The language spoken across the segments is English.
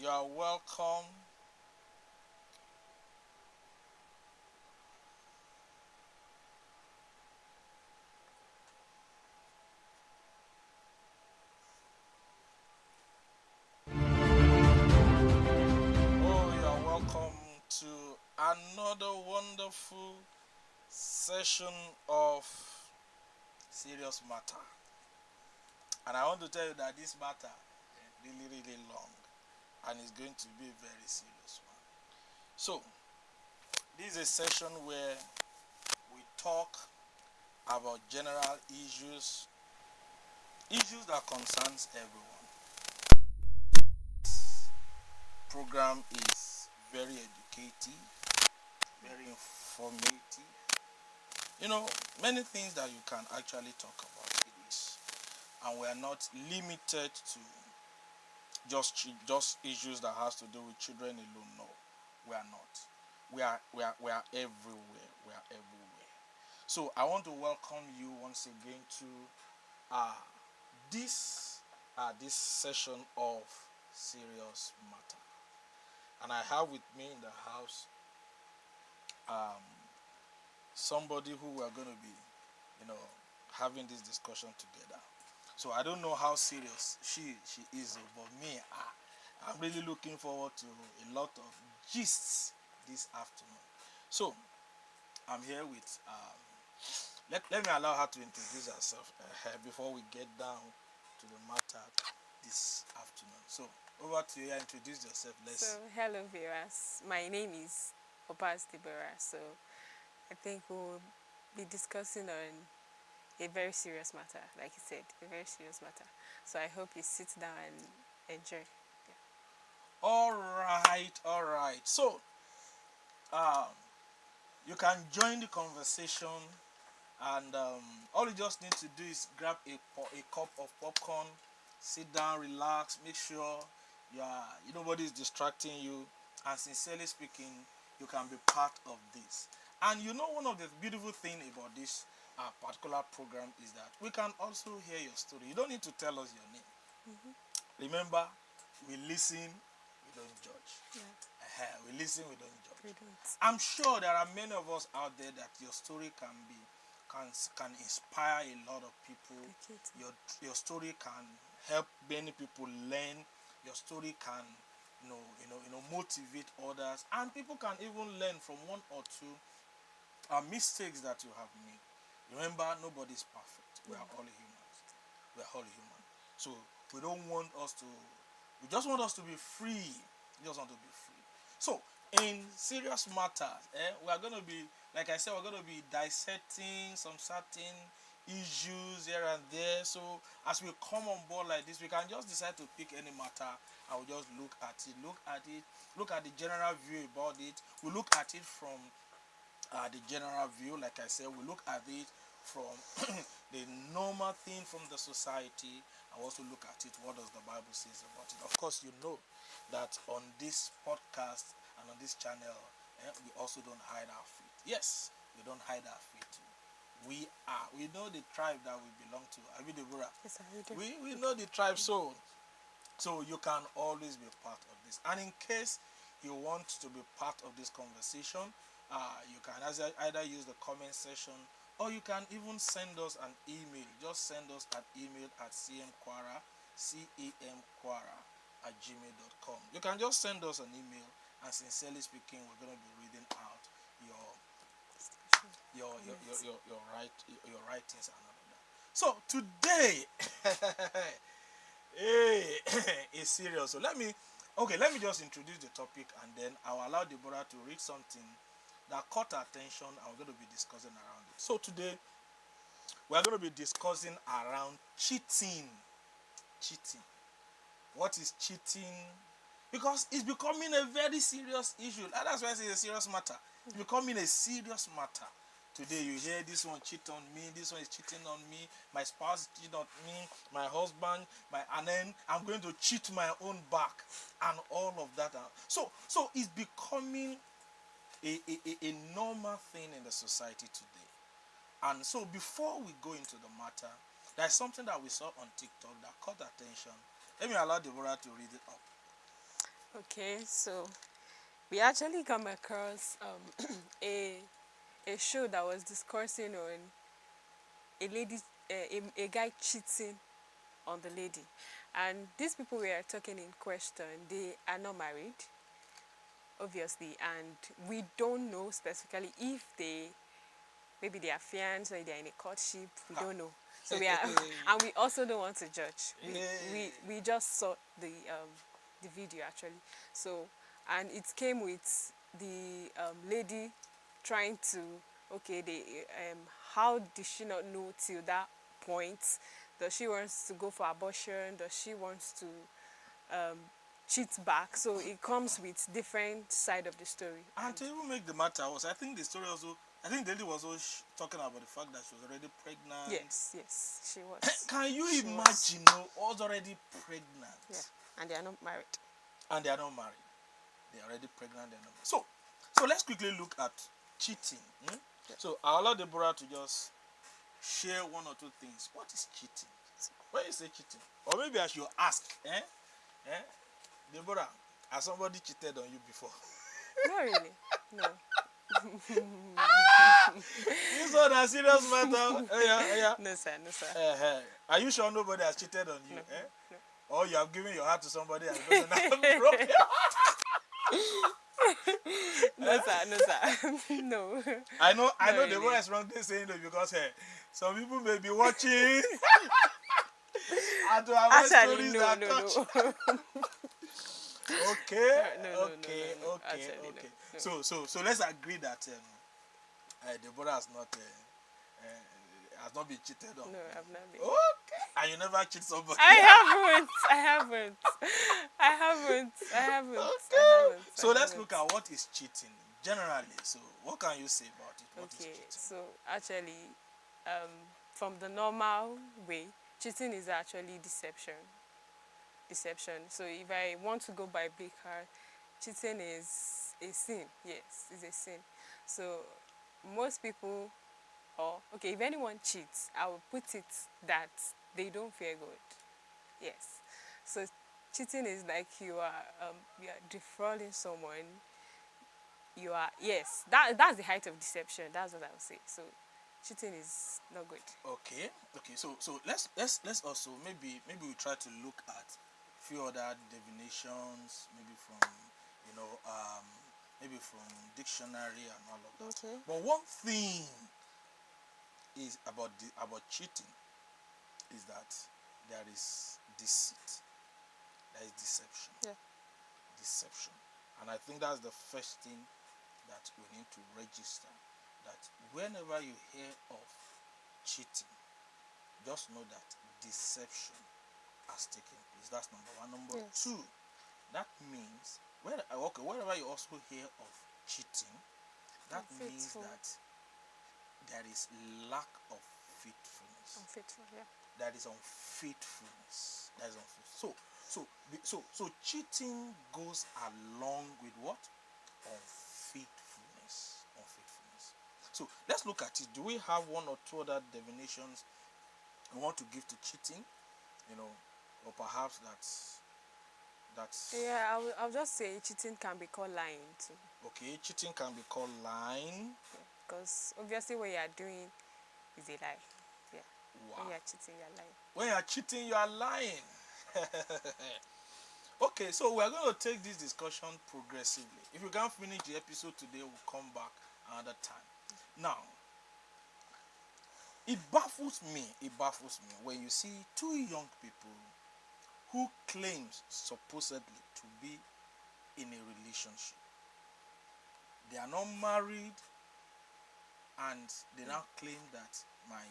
You are welcome. Oh, you are welcome to another wonderful session of Serious Matter. And I want to tell you that this matter is really, really long and it's going to be a very serious one. So, this is a session where we talk about general issues that concerns everyone. Program is very educative, very informative. You know, many things that you can actually talk about in this, and we are not limited to just issues that has to do with children alone. No, we are not. We are everywhere. We are everywhere. So I want to welcome you once again to uh, this session of Serious Matter. And I have with me in the house um, somebody who we are going to be, you know, having this discussion together. So I don't know how serious she is, but me, I'm really looking forward to a lot of gists this afternoon. So I'm here with let me allow her to introduce herself before we get down to the matter this afternoon. So over to you. Introduce yourself. Let's. Hello, viewers. My name is Opas Deborah. I think we'll be discussing on a very serious matter, like you said, a very serious matter. So, I hope you sit down and enjoy. All right, all right. So um, you can join the conversation, and all you just need to do is grab a cup of popcorn, sit down, relax, make sure nobody is distracting you, and sincerely speaking, you can be part of this. And you know, one of the beautiful thing about this particular program is that we can also hear your story. You don't need to tell us your name. Mm-hmm. Remember, we listen, we don't judge. Yeah, We listen, we don't we judge. don't. I'm sure there are many of us out there that your story can inspire a lot of people. Your story can help many people learn. Your story can motivate others, and people can even learn from one or two mistakes that you have made. Remember, nobody is perfect. We are all humans. We are all human. So we don't want us to. We just want us to be free. We just want to be free. So in serious matters, we are going to be, like I said, we're going to be dissecting some certain issues here and there. So as we come on board like this, we can just decide to pick any matter and we just look at the general view about it. We look at it from the general view. Like I said, we look at it from the normal thing from the society, and also look at it, what does the Bible says about it. Of course, you know that on this podcast and on this channel, we also don't hide our faith. Yes, we don't hide our faith too. We know the tribe that we belong to. Abi Deborah. Yes, I do. We know the tribe, so you can always be part of this. And in case you want to be part of this conversation, you can either use the comment section, or you can even send us an email. Just send us an email at camquara at gmail.com. You can just send us an email, and sincerely speaking, we're going to be reading out your your writings and all of that. So today hey, it's serious. So let me just introduce the topic, and then I'll allow Deborah to read something that caught our attention, and we're going to be discussing around it. So today we're going to be discussing around cheating. Cheating. What is cheating? Because it's becoming a very serious issue. And that's why it's a serious matter. It's becoming a serious matter. Today you hear this one cheat on me, this one is cheating on me, my spouse cheating on me, my husband, and then I'm going to cheat my own back, and all of that. So it's becoming a normal thing in the society today. And so before we go into the matter, there's something that we saw on TikTok that caught attention. Let me allow Deborah to read it up. Okay, so we actually come across a show that was discussing on a lady, a guy cheating on the lady, and these people we are talking in question, they are not married, obviously, and we don't know specifically if they, maybe they are fiancés or they are in a courtship. We Ha. don't know. So we are, and we also don't want to judge. We just saw the video actually. So, and it came with the lady trying to, okay, they how did she not know till that point? Does she wants to go for abortion? Does she wants to um, cheat back? So it comes with different side of the story. And to even make the matter worse, I think the story also, I think the lady was also talking about the fact that she was already pregnant. Yes, she was. Can you She was. imagine? Was already pregnant. Yeah, and they are not married. And they are not married. They are already pregnant. They're not married. So let's quickly look at cheating. Yeah. So I'll allow Deborah to just share one or two things. What is cheating? When you say cheating, or maybe I should ask, Deborah, has somebody cheated on you before? Not really. No. This one a serious matter. Yeah. No, sir. No, sir. Are you sure nobody has cheated on you? No. Or you have given your heart to somebody and the person has broken your heart? No, sir. No, sir. No. I know really. Deborah is wrongly saying that because some people may be watching and to avoid Actually, stories no, that no, touch. no. Okay. No. Actually, no. So let's agree that Deborah has not been cheated on. No, I've not been. Okay. And you never cheat somebody. I haven't. Okay. So let's look at what is cheating generally. So what can you say about it? What is Okay, cheating? so actually, from the normal way, cheating is actually deception. So if I want to go by Baker, cheating is a sin. Yes, it's a sin. So most people, or okay, if anyone cheats, I will put it that they don't fear God. Yes. So cheating is like you are defrauding someone. You are, yes, that's the height of deception. That's what I would say. So cheating is not good. Okay. So let's also maybe we try to look at few other definitions, maybe from maybe from dictionary and all of that. Okay. But one thing is about cheating is that there is deceit, there is deception. Yeah. Deception. And I think that's the first thing that we need to register, that whenever you hear of cheating, just know that deception has taken place. That's number one. Number Yes. two, that means whenever you also hear of cheating, that means Unfaithful. that there is lack of faithfulness. Unfaithful, yeah. That is unfaithfulness. That is unfaithful. So cheating goes along with what? Unfaithfulness. So let's look at it. Do we have one or two other definitions we want to give to cheating? Or perhaps that's Yeah, I'll just say cheating can be called lying too. okay. Cheating can be called lying. Because obviously what you are doing is a lie. Yeah. Wow. When you are cheating, you are lying. When you are cheating, you are lying. Okay, so we are going to take this discussion progressively. If we can't finish the episode today, we'll come back another time. Now, it baffles me when you see two young people who claims supposedly to be in a relationship. They are not married, and they now claim that my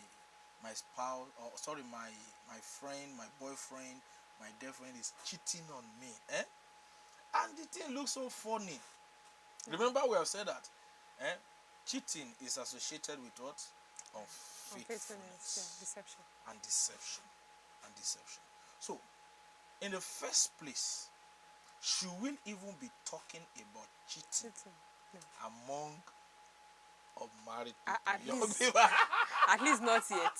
spouse, or sorry, my friend, my boyfriend, my girlfriend is cheating on me. And the thing looks so funny. Remember, we have said that cheating is associated with what? Unfaithfulness. Yeah, deception. And deception. So, in the first place, should we even be talking about cheating among unmarried people? At Young least- people? At least not yet.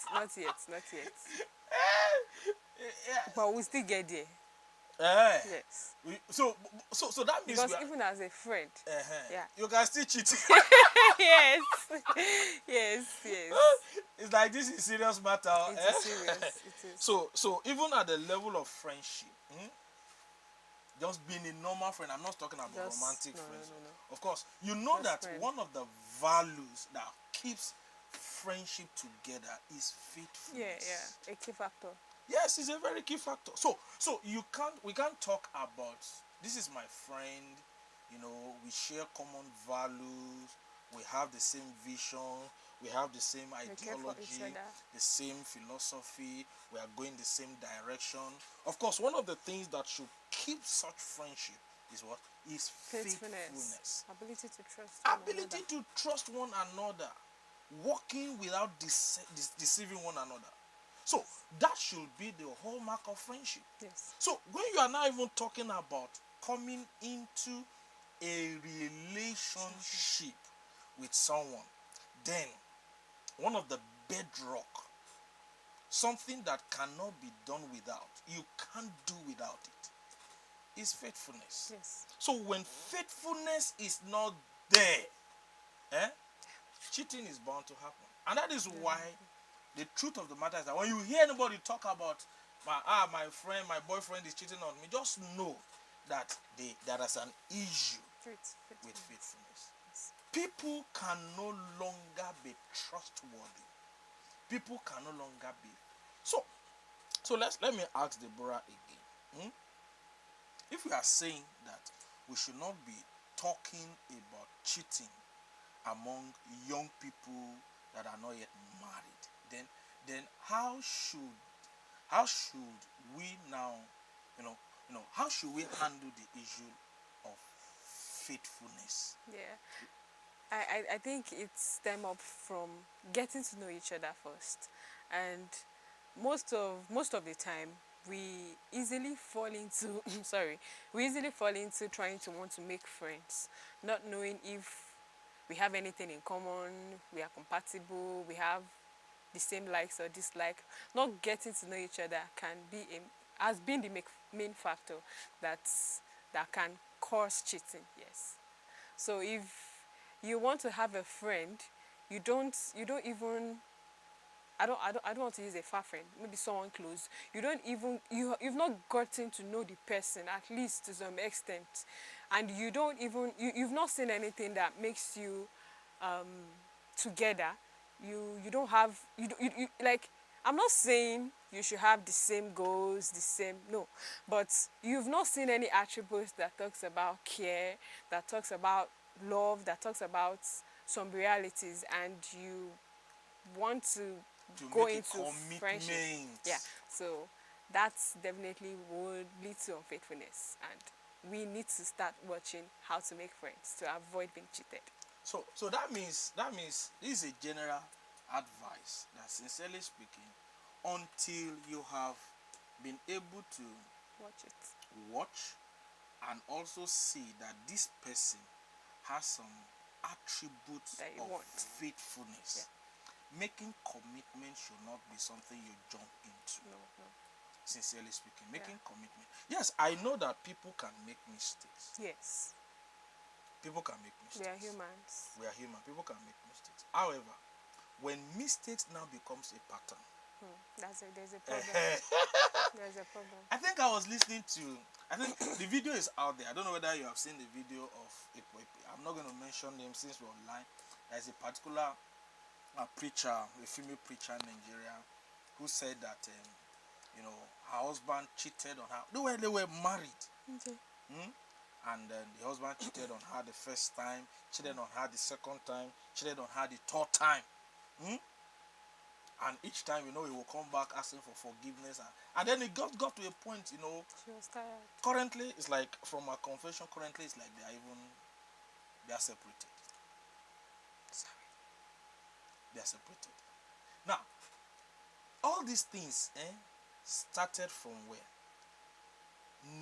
Yeah. But we'll still get there. Eh. Yes. So that means Because we are. even as a friend, yeah. You can still cheat. Yes. Yes, yes. It's like this is serious matter. It is Eh? serious. It is. So even at the level of friendship, just being a normal friend, I'm not talking about Just romantic no, friends. no, no, no. Of course, you know Just that friend. one of the values that keeps friendship together is Yeah, faithfulness. yeah. A key factor. Yes, it's a very key factor. So we can't talk about this is my friend, we share common values, we have the same vision, we have the same We care for each ideology, other. the same philosophy, we are going the same direction. Of course, one of the things that should keep such friendship is what? Is faithfulness. Ability to trust one Ability another. to trust one another, working without deceiving one another. So that should be the hallmark of friendship. Yes. So when you are now even talking about coming into a relationship with someone, then one of the bedrock, something that cannot be done without, you can't do without it, is faithfulness. Yes. So when faithfulness is not there, cheating is bound to happen. And that is why the truth of the matter is that when you hear anybody talk about my friend, my boyfriend is cheating on me, just know that there is an issue with faithfulness. Yes. People can no longer be trustworthy. People can no longer be. So let me ask Deborah again. If we are saying that we should not be talking about cheating among young people that are not yet married, then how should we now, how should we handle the issue of faithfulness? Yeah. I think it stem up from getting to know each other first, and most of the time we easily fall into we easily fall into trying to want to make friends, not knowing if we have anything in common, we are compatible, we have the same likes or dislike. Not getting to know each other can be has been the main factor that can cause cheating. Yes. So if you want to have a friend, you don't even I don't want to use a far friend, maybe someone close. You don't even you've not gotten to know the person at least to some extent, and you don't even you've not seen anything that makes you together. You don't have you like, I'm not saying you should have the same goals, the same, no, but you've not seen any attributes that talks about care, that talks about love, that talks about some realities, and you want to To go make a into friendship. commitment. Yeah, so that's definitely would lead to unfaithfulness, and we need to start watching how to make friends to avoid being cheated. So that means this is a general advice that, sincerely speaking, until you have been able to Watch it. watch and also see that this person has some attributes That you of want. faithfulness, making commitment should not be something you jump into. No. Sincerely speaking, making commitment. Yes, I know that people can make mistakes. Yes. People can make mistakes. We are humans. We are human. People can make mistakes. However, when mistakes now becomes a pattern, There's a problem. There's a problem. I think I was listening to. I think the video is out there. I don't know whether you have seen the video of. I'm not going to mention them since we're online. There's a particular preacher, a female preacher in Nigeria, who said that her husband cheated on her. They were married. Okay. And then the husband cheated on her the first time, cheated on her the second time, cheated on her the third time. And each time, he will come back asking for forgiveness. And then it got to a point, She was tired. currently, it's like, from her confession, currently it's like they are separated. Sorry. They are separated. Now, all these things started from where?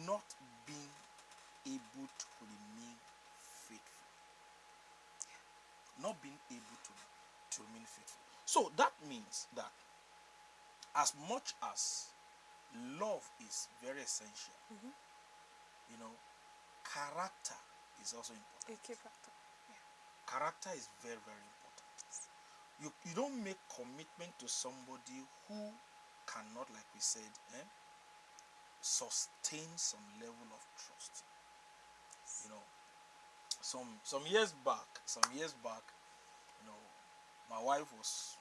Not being able to remain faithful. Not being able to remain faithful. So that means that as much as love is very essential, you know, character is also A important. key factor. Character is very, very important. You don't make commitment to somebody who cannot, like we said, sustain some level of trust. You know, some years back, you know, my wife was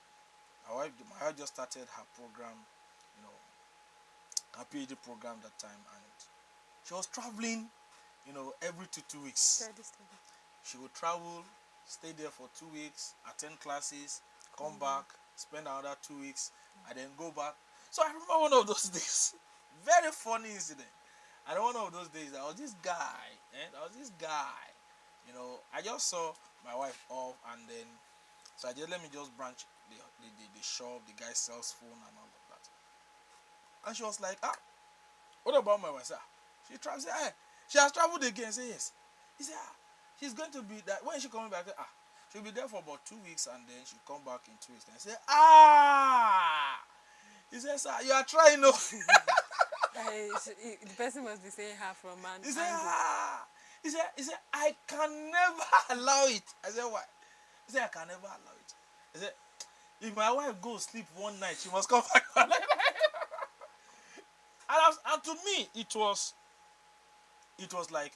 my wife just started her program, you know, her PhD program that time, and she was traveling, you know, every 2 weeks. Steady, steady. She would travel, stay there for 2 weeks, attend classes, come back, spend another 2 weeks, and then go back. So I remember one of those days, very funny incident. And one of those days, there was this guy, you know, I just saw my wife off, and then, so I just, let me just branch the shop, the guy sells phone and all of that. And she was like, what about my wife? She travels, she has traveled again. I say, yes. He said, she's going to be that, when she coming back? She'll be there for about 2 weeks, and then she'll come back in 2 weeks. And I say, he says, sir, you are trying to. The person must be saying her from an He said, angle. he said, I can never allow it. I said, why? He said, I can never allow it. I said, if my wife goes sleep one night, she must come back. And to me, it was like,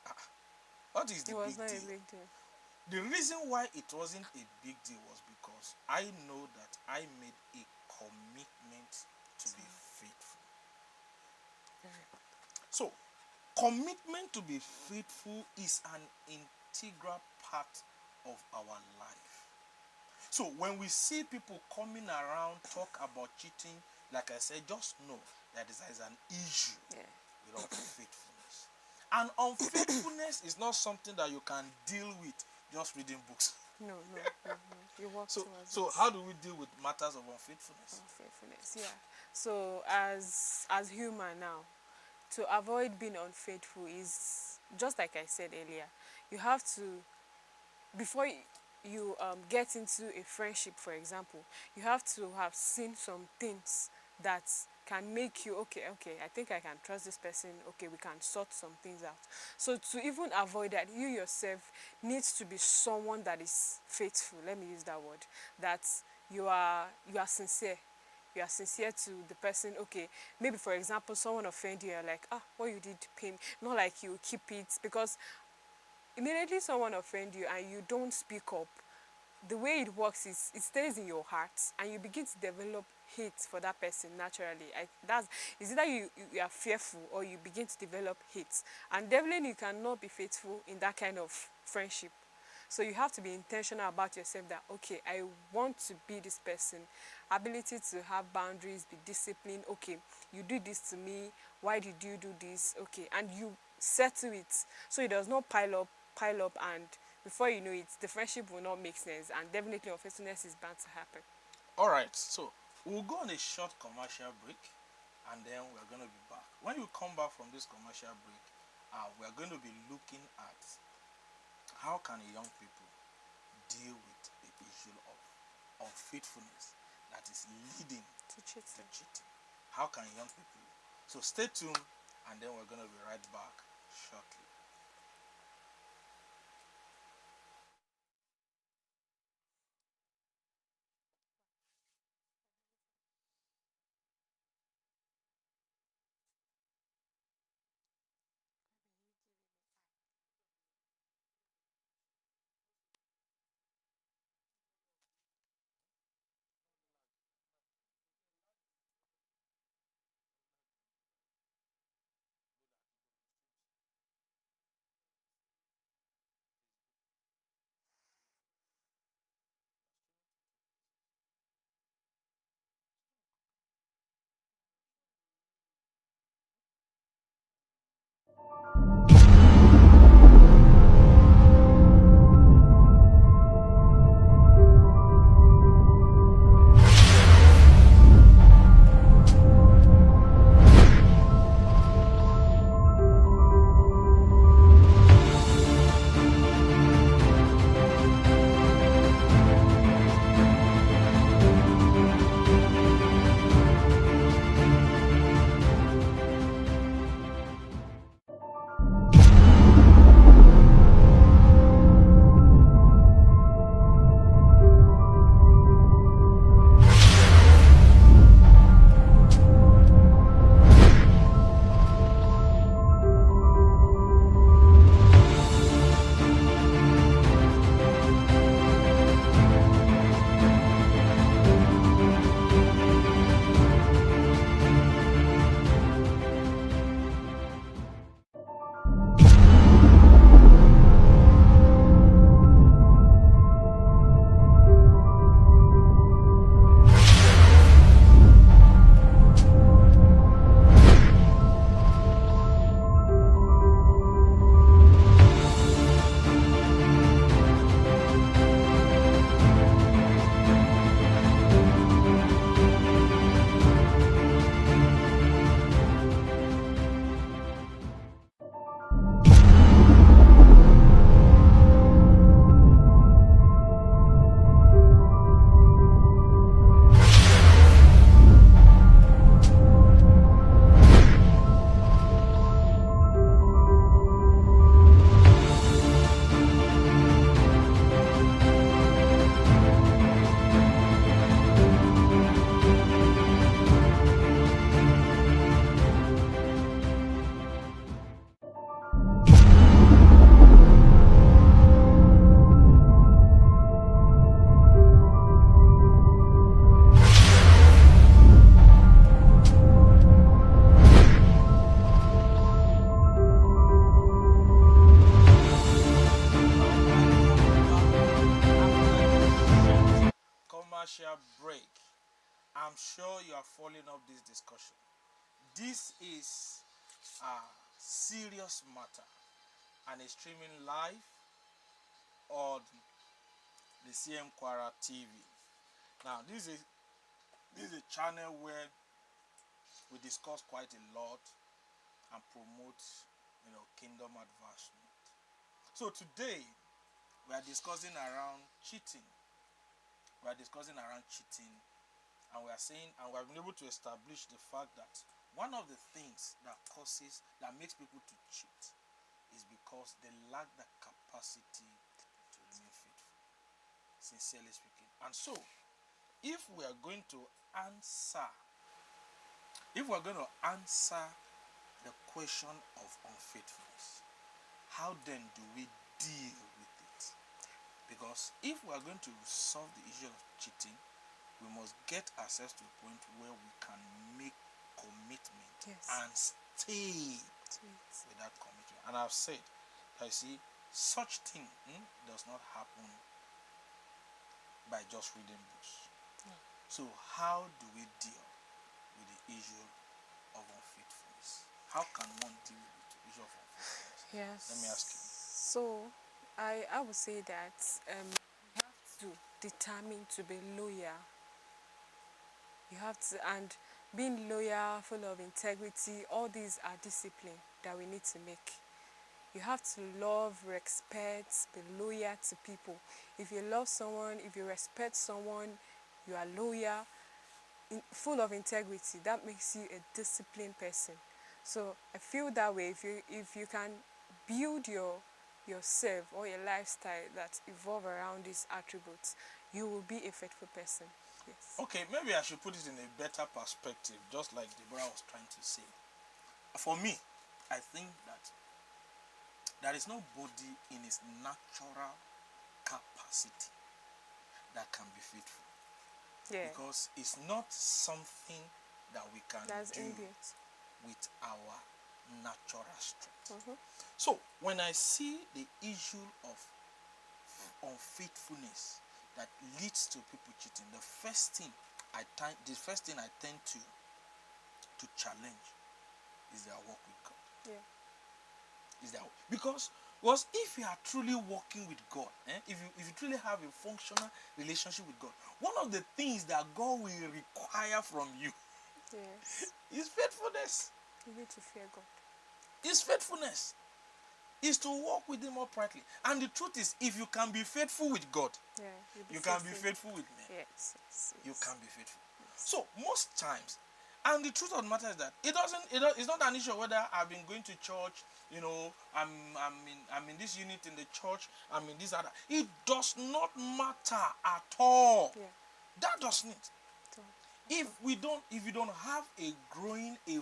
what is the It was big not a deal? big deal. The reason why it wasn't a big deal was because I know that I made a commitment to be faithful. So, commitment to be faithful is an integral part of our life. So, when we see people coming around talk about cheating, like I said, just know that there is an issue with unfaithfulness. And unfaithfulness is not something that you can deal with just reading books. No. You work So, towards so it. how do we deal with matters of unfaithfulness? Unfaithfulness, yeah. So as human now, to avoid being unfaithful is just like I said earlier. You have to, before you get into a friendship, for example, you have to have seen some things that can make you okay, I think I can trust this person, okay, we can sort some things out. So to even avoid that, you yourself needs to be someone that is faithful, let me use that word, that you are sincere, you are sincere to the person. Okay, maybe for example someone offend you, you're like, what you did pain me, not like you keep it, because immediately someone offend you and you don't speak up, the way it works is it stays in your heart and you begin to develop hate for that person naturally. That's is either you are fearful or you begin to develop hate, and definitely you cannot be faithful in that kind of friendship. So you have to be intentional about yourself that okay, I want to be this person. Ability to have boundaries, be disciplined. Okay, you do this to me, why did you do this? Okay, and you settle it so it does not pile up, and before you know it, the friendship will not make sense, and definitely unfaithfulness is bound to happen. All right, so we'll go on a short commercial break, and then we're going to be back. When you come back from this commercial break, we're going to be looking at how can young people deal with the issue of unfaithfulness that is leading To cheat. to cheating. How can young people? So stay tuned, and then we're going to be right back shortly. I'm sure you are following up this discussion. This is a serious matter and is streaming live on the CM Kwara TV. Now, this is a channel where we discuss quite a lot and promote, kingdom advancement. So today we are discussing around cheating. We are discussing around cheating, and we are saying, and we have been able to establish the fact that one of the things that makes people to cheat is because they lack the capacity to remain faithful, sincerely speaking. And so, if we are going to answer the question of unfaithfulness, how then do we deal with it? Because if we are going to solve the issue of cheating, we must get ourselves to a point where we can make commitment and stay with that commitment. And I've said that, you see, such thing does not happen by just reading books. So how do we deal with the issue of unfaithfulness? How can one deal with the issue of unfaithfulness? Yes. Let me ask you. So, I would say that you have to determine to be loyal. You have to, and being loyal, full of integrity, all these are discipline that we need to make. You have to love, respect, be loyal to people. If you love someone, if you respect someone, you are loyal, full of integrity. That makes you a disciplined person. So I feel that way. If you can build yourself or your lifestyle that evolve around these attributes, you will be a faithful person. Yes. Okay, maybe I should put it in a better perspective, just like Deborah was trying to say. For me, I think that there is nobody in his natural capacity that can be faithful. Yeah. Because it's not something that we can do inbuilt with our natural strength. So when I see the issue of unfaithfulness that leads to people cheating, the first thing I tend to challenge is their walk with God. Yeah. Is that because if you are truly walking with God, if you truly have a functional relationship with God, one of the things that God will require from you is faithfulness. You need to fear God. Is faithfulness. Is to walk with Him uprightly. And the truth is, if you can be faithful with God, you can be faithful with men. Yes. You can be faithful. So most times, and the truth of the matter is that it's not an issue whether I've been going to church, I'm in this unit in the church, I'm in this other. It does not matter at all. Yeah. That does not. If you don't have a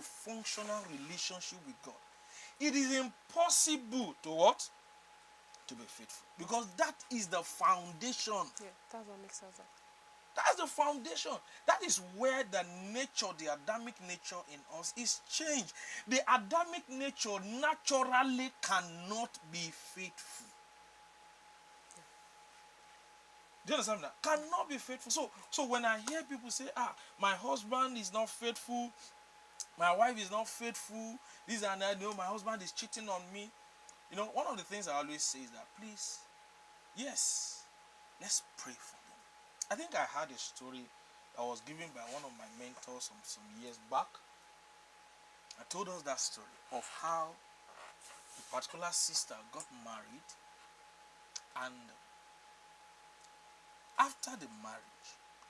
functional relationship with God, it is impossible to what? To be faithful. Because that is the foundation. Yeah, that's what makes us up. That's the foundation. That is where the Adamic nature in us is changed. The Adamic nature naturally cannot be faithful. Do you understand that? Cannot be faithful. So when I hear people say, my husband is not faithful, my wife is not faithful, this and that, my husband is cheating on me. One of the things I always say is that, please, yes, let's pray for them. I think I had a story that was given by one of my mentors some years back. I told us that story of how a particular sister got married, and after the marriage,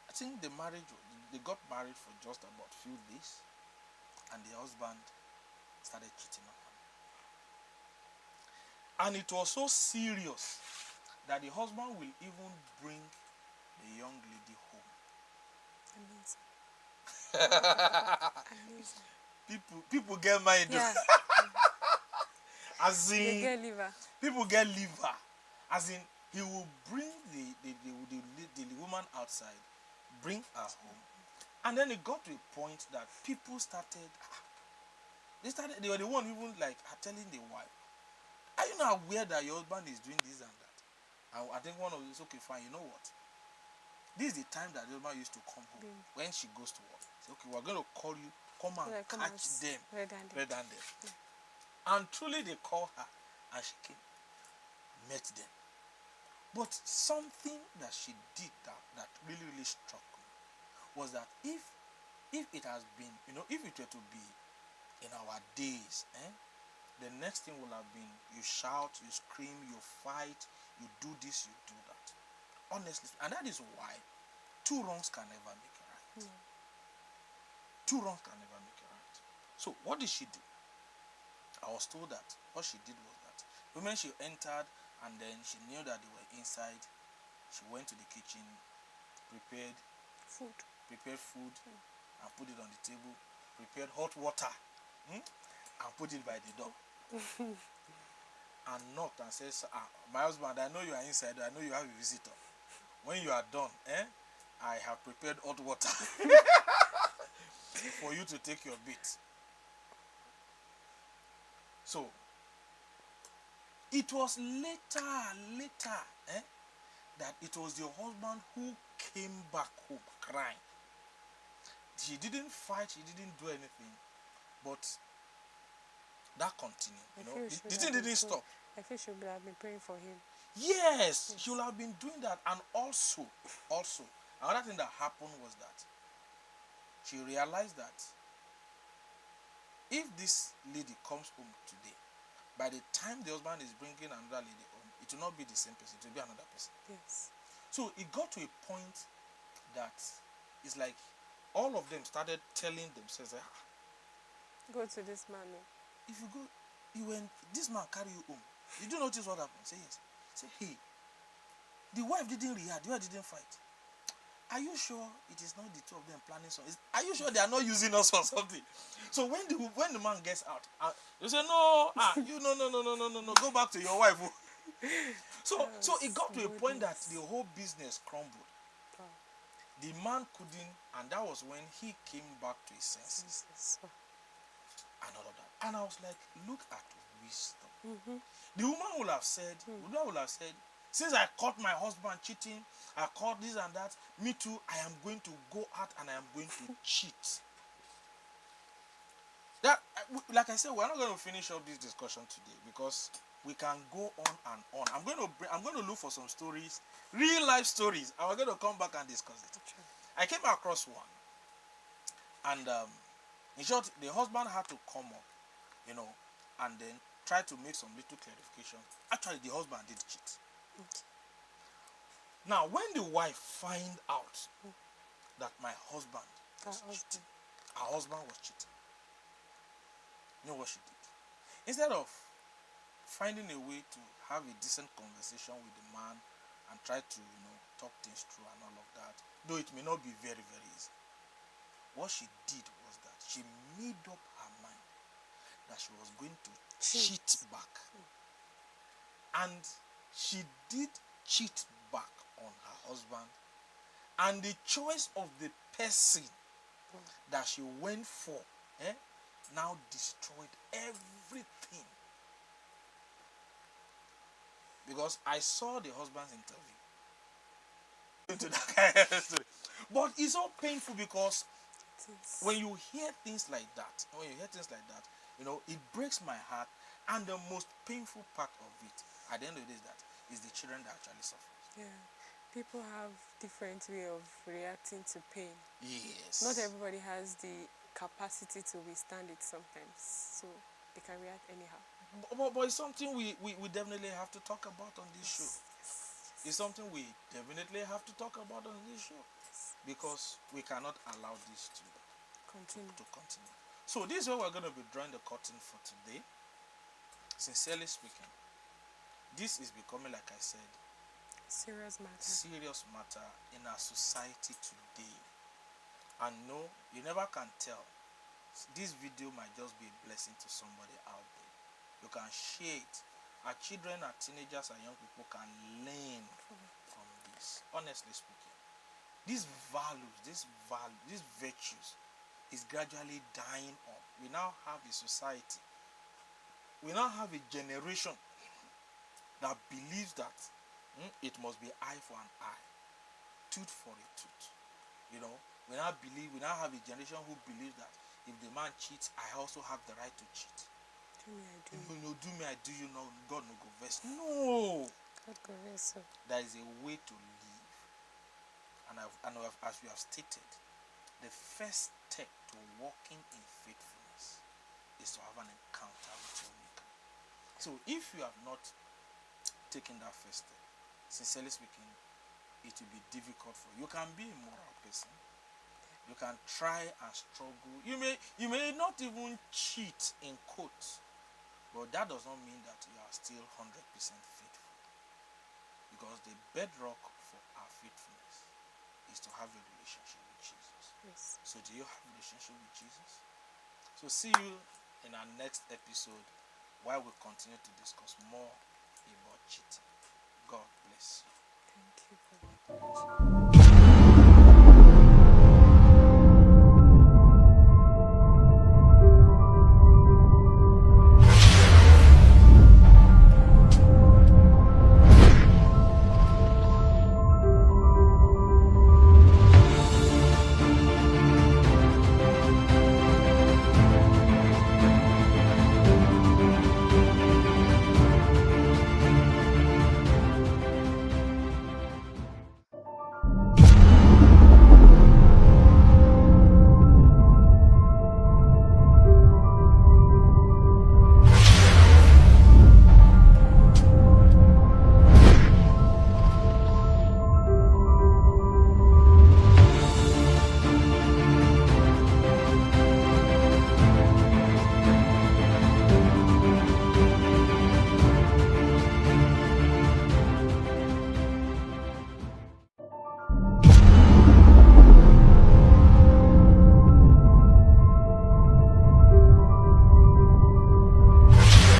I think they got married for just about a few days, and the husband started cheating on her. And it was so serious that the husband will even bring the young lady home. Amazing. People get married. Yeah. As in, they get liver. People get liver. As in, he will bring the woman outside, bring her home, and then it got to a point that people started. They were the one even telling the wife, "Are you not aware that your husband is doing this and that?" And I think one of them is, okay, fine. You know what? This is the time that the husband used to come home when she goes to work. Say, okay, we're going to call you, come and Like, come catch and them red-handed. red-handed. And truly they called her and she came, met them. But something that she did that really, really struck me was that if it has been, if it were to be in our days, the next thing will have been you shout, you scream, you fight, you do this, you do that. Honestly, and that is why two wrongs can never make a right. Two wrongs can never make a right. So what did she do? I was told that what she did was that the moment she entered and then she knew that they were inside, she went to the kitchen, prepared food and put it on the table, prepared hot water and put it by the door. And knocked and says, my husband, I know you are inside, I know you have a visitor. When you are done, I have prepared hot water for you to take your bit. So it was later that it was the husband who came back home crying. She didn't fight, she didn't do anything, but that continued. The thing didn't stop. I feel she would have been praying for him. Yes, she would have been doing that. And also, another thing that happened was that she realized that if this lady comes home today, by the time the husband is bringing another lady home, it will not be the same person, it will be another person. Yes. So it got to a point that it's like all of them started telling themselves, go to this man. If you go, this man carry you home. Did you notice what happened? Say yes. Say, hey, the wife didn't react, the wife didn't fight. Are you sure it is not the two of them planning something? Are you sure they are not using us for something? So when the man gets out, you say, no, no, go back to your wife. So it got to a point that the whole business crumbled. The man couldn't, and that was when he came back to his senses. And all of that. And I was like, look at wisdom. The woman would have said, since I caught my husband cheating, I caught this and that, me too, I am going to go out and I am going to cheat. That, like I said, we're not going to finish up this discussion today because we can go on and on. I'm going to look for some stories, real life stories, and we're going to come back and discuss it. Okay. I came across one, and in short, the husband had to come up, and then try to make some little clarification. Actually, the husband did cheat. Okay. Now, when the wife find out that my husband was cheating, her husband was cheating, you know what she did? Instead of finding a way to have a decent conversation with the man and try to, talk things through and all of that, though it may not be very, very easy, what she did was that she made up her mind that she was going to cheat back. And she did cheat back on her husband. And the choice of the person that she went for now destroyed everything. Because I saw the husband's interview. Into that kind of story. But it's so painful because when you hear things like that, it breaks my heart. And the most painful part of it, at the end of the day, is the children that actually suffer. Yeah. People have different way of reacting to pain. Yes. Not everybody has the capacity to withstand it sometimes. So they can react anyhow. But it's something we definitely have to talk about on this show. It's something we definitely have to talk about on this show. Because we cannot allow this to continue. So this is where we're going to be drawing the curtain for today. Sincerely speaking, this is becoming, like I said, serious matter in our society today. And no, you never can tell. This video might just be a blessing to somebody out there. You can share it. Our children, our teenagers, our young people can learn from this. Honestly speaking, these values, these virtues is gradually dying off. We now have a society. We now have a generation that believes that it must be eye for an eye, tooth for a tooth. You know, we now have a generation who believes that if the man cheats, I also have the right to cheat. Do me, I do. You know, do me, I do you. No, God no go vex. No, God go rest so. there is a way to live, and as we have stated, the first step to walking in faithfulness is to have an encounter with your Maker. So, if you have not taken that first step, sincerely speaking, it will be difficult for you. You can be a moral person. You can try and struggle. You may not even cheat in quotes, but that does not mean that you are still 100% faithful. Because the bedrock for our faithfulness is to have a relationship with Jesus. Yes. So do you have a relationship with Jesus? So see you in our next episode, while we continue to discuss more about cheating. God bless you. Thank you, Papa.